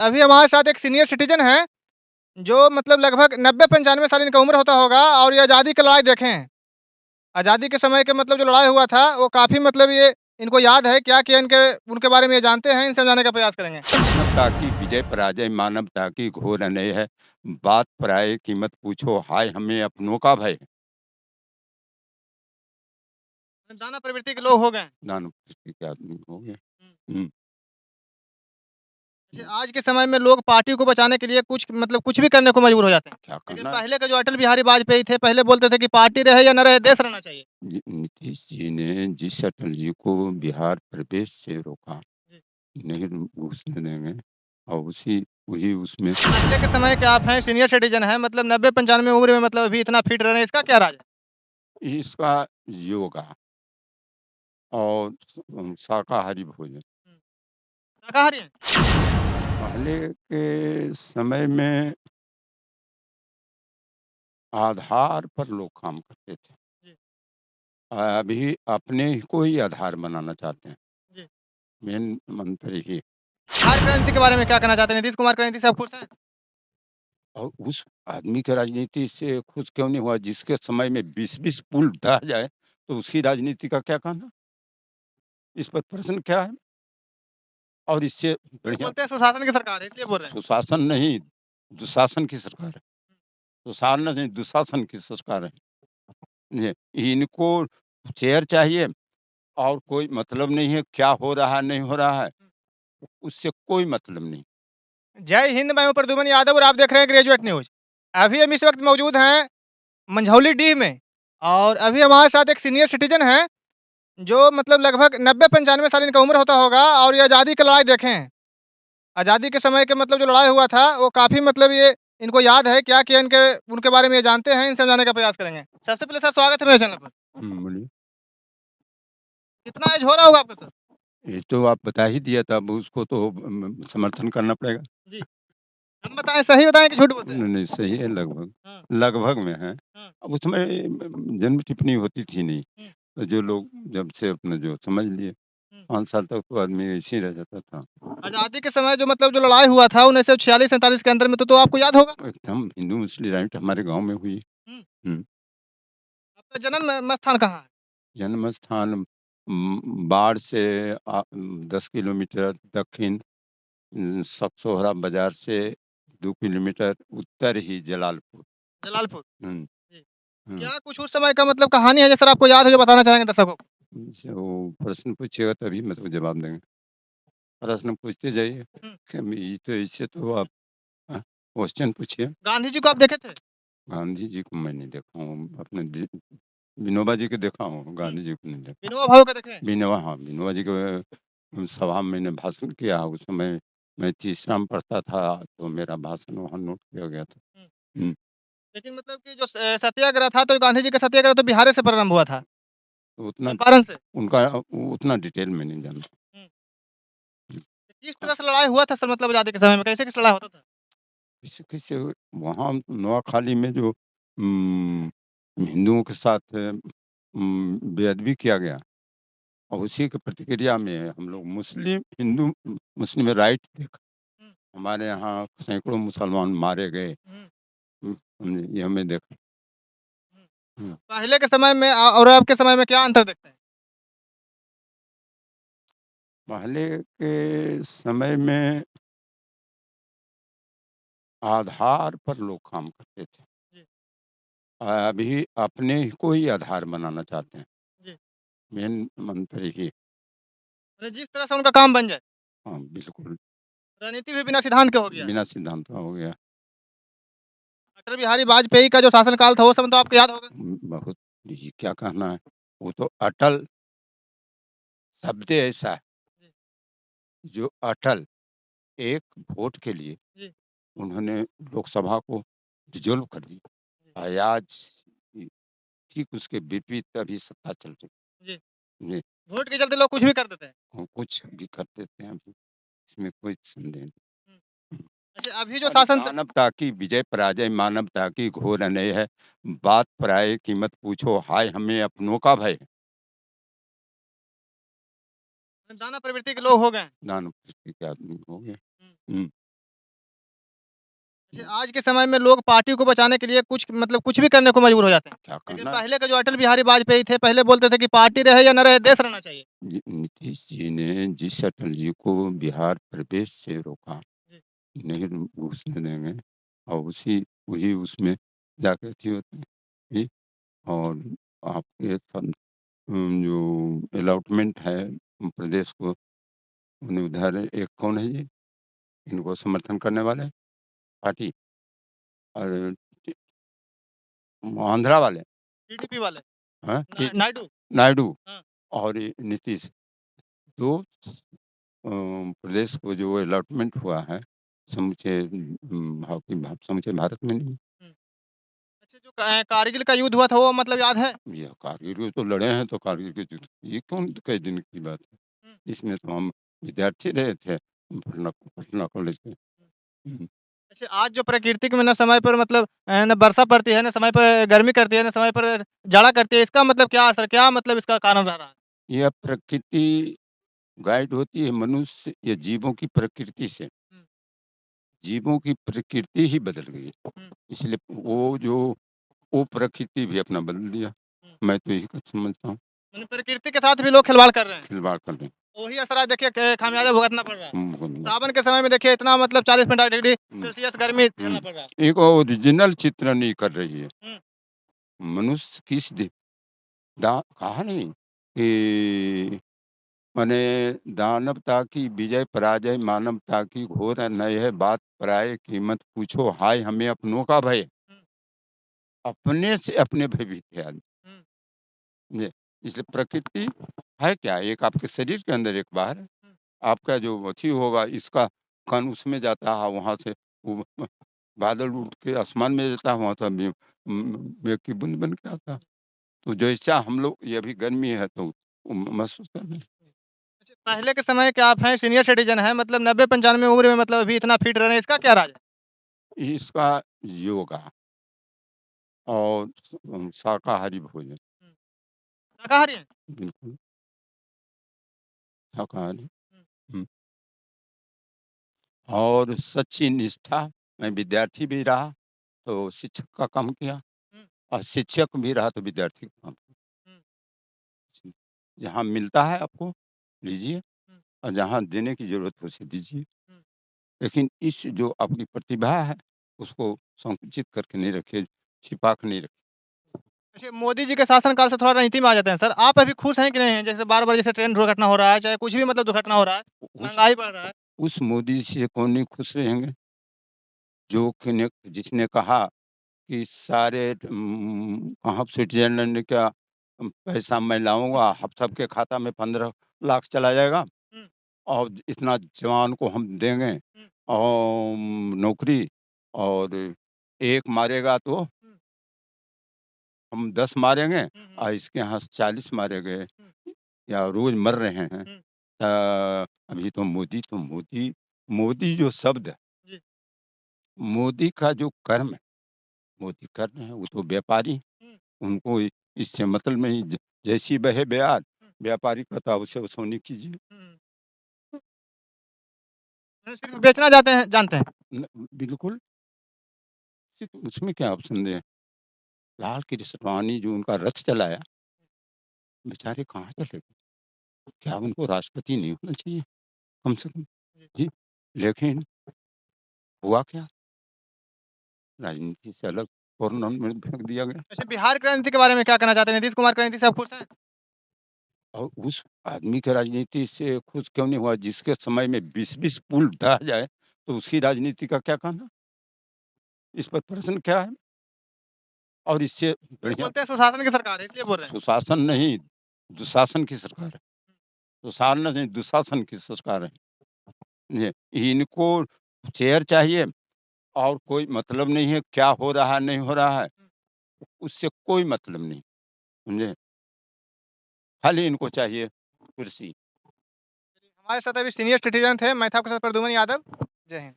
अभी हमारे साथ एक सीनियर सिटीज़न हैं, जो मतलब लगभग 90-95 साल इनका उम्र होता होगा और ये आज़ादी की लड़ाई देखे हैं। आज़ादी के समय के मतलब जो लड़ाई हुआ था, वो काफ़ी मतलब ये इनको याद है, क्या किया इनके उनके बारे में ये जानते हैं, इनसे जानने का प्रयास करेंगे। मानवता की विजय पराजय मानवता की घोर अनय है। बात पराये कीमत पूछो हाय हमें अपनों का भय। दाना प्रवृत्ति के लोग हो गए हैं। दानव प्रवृत्ति के आदमी हो गए। हुँ। हम्म, जैसे आज के समय में लोग पार्टी को बचाने के लिए कुछ मतलब कुछ भी करने को मजबूर हो जाते हैं। क्या लेकिन करना। पहले के जो अटल बिहारी वाजपेयी थे, पहले बोलते थे कि पार्टी रहे या न रहे, देश रहना चाहिए। नीतीश जी ने जिस अटल जी को बिहार प्रदेश से रोका, जी। नहीं घुसने देंगे और उसी वही उसमें पहले के समय के आप हैं, सीनियर सिटीज़न हैं, मतलब 90-95 उम्र में मतलब अभी इतना फिट रह रहे हैं, इसका क्या राज है? इसका योगा और शाकाहारी भोजन। हुँ। शाकाहारी हैं? पहले के समय में आधार पर लोग काम करते थे। जी, अभी अपने को ही आधार बनाना चाहते हैं। जी। मेन मंत्र ही। बिहार क्रांति के बारे में क्या कहना चाहते हैं? नीतीश कुमार क्रांति से आप खुश हैं? और उस आदमी के राजनीति से खुश क्यों नहीं हुआ जिसके समय में 20-20 पुल ढह जाए, तो उसकी राजनीति का क्या कहना? इस पर प्रश्न क्या है? और इससे ये बढ़िया बोलते हैं सुशासन की सरकार है, इसलिए बोल रहे हैं। सुशासन नहीं, दुशासन की सरकार है। सुशासन नहीं, दुशासन की सरकार है। ये इनको चेयर चाहिए और कोई मतलब नहीं है क्या हो रहा है, नहीं हो रहा है, उससे कोई मतलब नहीं। जय हिंद, मैं हूँ प्रद्युमन यादव और आप देख रहे हैं ग्रेजुएट न्यूज़। अभी हम इस वक़्त मौजूद हैं मंझौली डीह में और अभी हमारे साथ एक सीनियर सिटीज़न हैं, जो मतलब लगभग 90-95 साल इनका उम्र होता होगा और ये आज़ादी की लड़ाई देखे हैं। आज़ादी के समय के मतलब जो लड़ाई हुआ था, वो काफ़ी मतलब ये इनको याद है, क्या किया इनके उनके बारे में ये जानते हैं, इनसे जानने का प्रयास करेंगे। सबसे पहले सर स्वागत है मेरे चैनल पर। बोलिए। कितना एज हो रहा होगा आपका सर? ये तो आप बता ही दिया था, अब उसको तो समर्थन करना पड़ेगा। जी। हम बताएँ, सही बताएँ कि झूठ बोलते हैं? नहीं, नहीं, सही है लगभग। हाँ, लगभग में है। हाँ, अब उसमें जन्म टिप्पणी होती थी नहीं। हुँ, तो जो लोग जब से अपना जो समझ लिए, हुँ। 5 साल तक तो आदमी ऐसे ही रह जाता था। आज़ादी के समय जो मतलब जो लड़ाई हुआ था 1946-47 के अंदर में तो आपको याद होगा? एकदम हिंदू मुस्लिम राइट हमारे गाँव में हुई। हुँ। हुँ। आपका जन्म स्थान कहाँ है? जन्म स्थान बाढ़ से 10 किलोमीटर दक्षिण, सकसोहरा बाज़ार से 2 किलोमीटर उत्तर ही जलालपुर। जलालपुर। हुँ, जी। हुँ। क्या कुछ उस समय का मतलब कहानी है जो सर आपको याद हो जो बताना चाहेंगे दर्शकों को? जो प्रश्न पूछिएगा तभी मतलब जवाब देंगे। प्रश्न पूछते जाइए। हुँ। ये तो इससे तो आप क्वेश्चन पूछिए। गांधी जी को आप देखे थे? गांधी जी को मैं नहीं देखा हूँ, अपने विनोबा जी को देखा हूँ, हुँ। गांधी जी को नहीं देखा। विनोबा भावे को देखे हैं? विनोबा, हाँ, विनोबा जी के सभा में मैंने भाषण किया, उस समय मैं तीसरा में पढ़ता था, तो मेरा भाषण वहाँ नोट किया गया था। हुँ। हुँ, लेकिन मतलब कि जो सत्याग्रह था तो गांधी जी का सत्याग्रह तो बिहार से प्रारंभ हुआ था, तो उतना चंपारण से। उनका उतना डिटेल में नहीं जानता। हुँ। हुँ, किस हाँ, तरह से लड़ाई हुआ था सर मतलब आज़ादी के समय में? कैसे लड़ाई होता था? किसी वहाँ नोआखाली में जो हिंदुओं के साथ बेअदबी किया गया और उसी की प्रतिक्रिया में हम लोग मुस्लिम राइट थे। हुँ, हमारे यहाँ सैकड़ों मुसलमान मारे गए। हुँ, हमने ये हमें देखा। हुँ। हुँ, पहले के समय में और अब के समय में क्या अंतर देखते हैं? पहले के समय में आधार पर लोग काम करते थे। जी, अभी अपने को ही आधार बनाना चाहते हैं। जी। मेन मंत्र ही। मतलब जिस तरह से उनका काम बन जाए। हाँ, बिल्कुल, राजनीति भी बिना सिद्धांत के हो गया है। बिना सिद्धांत का हो गया। अटल बिहारी वाजपेयी का जो शासनकाल था वो समय तो आपको याद होगा? बहुत जी क्या कहना है, वो तो अटल शब्द ऐसा है, जी, जो अटल एक वोट के लिए जी, उन्होंने लोकसभा को डिसॉल्व कर दिया। जी, आज ठीक उसके विपरीत अभी सत्ता चल जी। रही है। वोट के चलते लोग कुछ भी कर देते हैं। कुछ भी कर देते हैं अभी, इसमें कोई संदेह नहीं। हुँ। हुँ। अच्छा अभी जो और शासन च मानवता की विजय पराजय मानवता की घोर अनय है। बात पराये कीमत पूछो हाय हमें अपनों का भय। दाना प्रवृत्ति के लोग हो गए हैं। दानव प्रवृत्ति के आदमी हो गए। हुँ। हुँ। अच्छा, आज के समय में लोग पार्टी को बचाने के लिए कुछ मतलब कुछ भी करने को मजबूर हो जाते हैं। क्या लेकिन करना? पहले के जो अटल बिहारी वाजपेयी थे, पहले बोलते थे कि पार्टी रहे या ना रहे, देश रहना चाहिए। नीतीश जी ने जिस अटल जी को बिहार प्रवेश से रोका, जी। नहीं घुसने देंगे और वही उसमें जाके अथी होते हैं। जी, और आपके जो अलॉटमेंट है प्रदेश को, उन्हें उधर एक कौन है जी, इनको समर्थन करने वाले पार्टी और आंध्रा वाले, टीडीपी वाले, हाँ? नायडू। नायडू हाँ। और ये नीतीश, 2 प्रदेश को जो अलॉटमेंट हुआ है, समूचे समूचे भारत में नहीं। हुँ। अच्छा, जो कारगिल का युद्ध हुआ था वो मतलब याद है? ये कारगिल में तो लड़े हैं, तो कारगिल के युद्ध ये कौन कई दिन की बात है। हुँ, इसमें तो हम विद्यार्थी रहे थे पटना पटना कॉलेज के। हुँ। हुँ। अच्छा, आज जो प्राकृतिक में ना समय पर मतलब ना वर्षा पड़ती है, ना समय पर गर्मी करती है, ना समय पर जाड़ा करती है, इसका मतलब क्या असर क्या मतलब इसका कारण रह रहा है? यह प्रकृति गाइड होती है मनुष्य या जीवों की प्रकृति से। हुँ, जीवों की प्रकृति ही बदल गई है। हुँ, इसलिए वो प्रकृति भी अपना बदल दिया। हुँ। मैं तो यही समझता हूँ, मतलब प्रकृति के साथ भी लोग खिलवाड़ कर रहे हैं। खिलवाड़ कर रहे हैं। वही असर आज देखिए खामियाजा भुगतना पड़ रहा है। हुँ। सावन के समय में देखिए इतना मतलब 40-45 डिग्री हुँ, सेल्सियस गर्मी हुँ। झेलना पड़ रहा है। एक ओरिजिनल चित्रण नहीं कर रही है। हुँ, मनुष्य किस दि दा कहा नहीं कि माने दानवता की विजय पराजय मानवता की घोर अन्याय है बात पराये कीमत पूछो हाय हमें अपनों का भय। हुँ, अपने से अपने भयभीत है आदमी। हुँ, ये इसलिए प्रकृति है क्या? एक आपके शरीर के अंदर एक बाहर है। हुँ। आपका जो अथी होगा इसका कण उसमें जाता है, वहाँ से वो बादल उठ के आसमान में जाता है, वहाँ से मेघ की बूँद बन के आता है। तो जैसा हम लोग ये अभी गर्मी है तो महसूस कर रहे हैं। अच्छा, पहले के समय के आप हैं सीनियर सिटीज़न हैं मतलब 90-95 उम्र में मतलब अभी इतना फिट रह रहे हैं, इसका क्या राज है? इसका योगा और शाकाहारी भोजन, हुँ, शाकाहारी हैं? बिल्कुल शाकाहारी। हुँ, हुँ, और सच्ची निष्ठा, मैं विद्यार्थी भी रहा, तो शिक्षक का काम किया हुँ, और शिक्षक भी रहा तो विद्यार्थी का काम हुँ, किया। जहाँ मिलता है आपको, लीजिए हुँ, और जहाँ देने की ज़रूरत है उसे दीजिए। हुँ। लेकिन इस जो आपकी प्रतिभा है, उसको संकुचित करके नहीं रखिए, छिपा के नहीं रखिए। अच्छा, मोदी जी के शासनकाल से थोड़ा राजनीति में आ जाते हैं सर, आप अभी खुश हैं कि नहीं हैं? जैसे बार-बार जैसे ट्रेन दुर्घटना हो रहा है, चाहे कुछ भी मतलब दुर्घटना हो रहा है, उस महँगाई बढ़ रहा है। उस मोदी से कौन नहीं खुश रहेंगे, जो कि ने जिसने कहा कि सारे कहाँ स्विट्ज़रलैंड का पैसा मैं लाऊँगा, आप सबके खाता में 15 लाख चला जाएगा हुँ, और इतना जवान को हम देंगे हुँ, नौकरी और एक मारेगा तो हुँ, हम 10 मारेंगे हुँ, हुँ, और इसके यहाँ 40 मारे गए हुँ, या रोज़ मर रहे हैं। हुँ, अभी तो मोदी जो शब्द है, जी, मोदी का जो कर्म है, मोदी कर रहे हैं, वो तो व्यापारी हैं। हुँ, उनको इससे मतलब नहीं जैसी बहे बयार, हुँ, व्यापारी कहता है उसे वसूली कीजिए। हुँ। सिर्फ़ बेचना जाते हैं जानते हैं। न बिल्कुल, उसमें क्या ऑप्शन दें? लाल कृष्ण आडवाणी जो उनका रथ चलाया, बेचारे कहाँ चले गए? क्या उनको राष्ट्रपति नहीं होना चाहिए कम से कम? जी। जी, लेकिन हुआ क्या? राजनीति से अलग कॉर्नर में फेंक दिया गया अच्छा, बिहार की राजनीति के बारे में क्या कहना चाहते हैं? नीतीश कुमार की राजनीति से आप खुश हैं? और उस आदमी के राजनीति से खुश क्यों नहीं हुआ जिसके समय में 20-20 पुल ढह जाए, तो उसकी राजनीति का क्या कहना? इस पर प्रश्न क्या है? और इससे वो बढ़िया बोलते हैं सुशासन की सरकार है इसलिए बोल रहे हैं। सुशासन नहीं, दुशासन की सरकार है। सुशासन नहीं, दुशासन की सरकार है। ये इनको चेयर चाहिए और कोई मतलब नहीं है क्या हो रहा है, नहीं हो रहा है, उससे कोई मतलब नहीं, समझे? खाली इनको चाहिए कुर्सी। हमारे साथ अभी सीनियर सिटीज़न थे, मैं था आपके साथ प्रद्युमन यादव। जय हिंद।